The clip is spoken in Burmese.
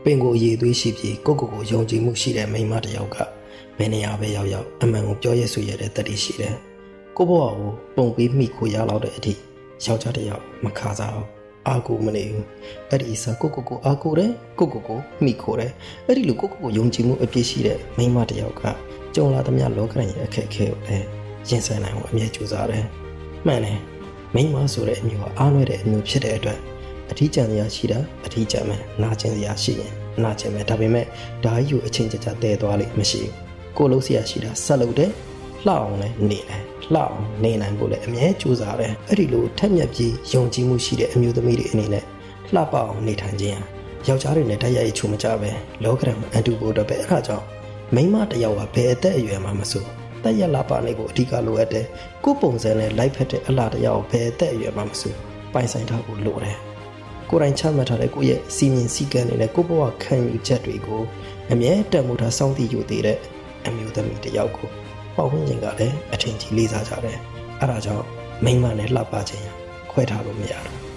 ပင်ကိုရည်သွေးရှိပြီးကိုယုံကြည်မှုရှိတဲ့မိန်းမတစ်ယောက်ကဘယ်နေရာပဲရောက်အမှန်ကိုပြောရဆိုရတဲ့တတိရှိတယ်ကိုဘဝကိုပုံပြီးမိခိုရလောက်တဲ့အထိယောက်ျားတစ်ယောက်မခါစားအောင်အာကိုမနေဘူးအဲ့ဒီစားကိုအာကိုတယ်ကိုမိခိုတယ်အဲ့ဒီလိုကိုယုံကြည်မှုအပြည့်ရှိတဲ့မိန်းမတစ်ယောက်ကကြုံလာသမျှလောကရန်ရဲ့အခက်အခဲကိုလည်းရင်ဆိုင်နိုင်အောင်အမြဲကြိုးစားတယ်မှန်တယ်မိန်းမဆိုတဲ့အမျိုးကအားနွယ်တဲ့အမျိုးဖြစ်တဲ့အတွက်အထီးကျန်စရာရှိတာအထီးကျန်မယ်နာကျင်စရာရှိရင်နာကျင်မယ်ဒါပေမဲ့ဒါကြီးကိုအချင်းချင်းတည်သွားလိမ့်မရှိဘူးကိုလုံးစရာရှိတာဆက်လုပ်တယ်လှအောင်လည်းနေတယ်လှအောင်နေနိုင်ဖို့လည်းအမြဲကြိုးစားတယ်အဲ့ဒီလိုထက်မြက်ပြီးယုံကြည်မှုရှိတဲ့အမျိုးသမီးတွေအနေနဲ့လှပအောင်နေထိုင်ခြင်းယောက်ျားတွေနဲ့တိုက်ရိုက်ချိုးမကြပဲလောကရန်အန်တူဖို့တော့ပဲအဲ့ဒါကြောင့်မိန်းမတစ်ယောက်ကဘယ်အသက်အရွယ်မှမဆိုတက်ရလာပါနေကိုအဓိကလိုအပ်တယ်ကိုပုံစံနဲ့လိုက်ဖက်တဲ့အလားတစ်ယောက်ဘယ်အသက်အရွယ်မှမဆိုပိုင်ဆိုင်ထားဖို့လိုတယ်ကိုယ်တိုင်ချမှတ်ထားတဲ့ကိုယ့်ရဲ့စီမင်းစည်းကမ်းတွေနဲ့ကိုယ့်ဘဝခံယူချက်တွေကိုအမြဲတမ်းမှုထားစောင့်သိယူသေးတဲ့အမျိုးသမီးတစ်ယောက်ကိုပေါ့ဝန်းကျင်ကလည်းအထင်ကြီးလေးစားကြတယ်အဲ့ဒါကြောင့်မိန်းမနဲ့လှပခြင်းခွဲထားလို့မရဘူး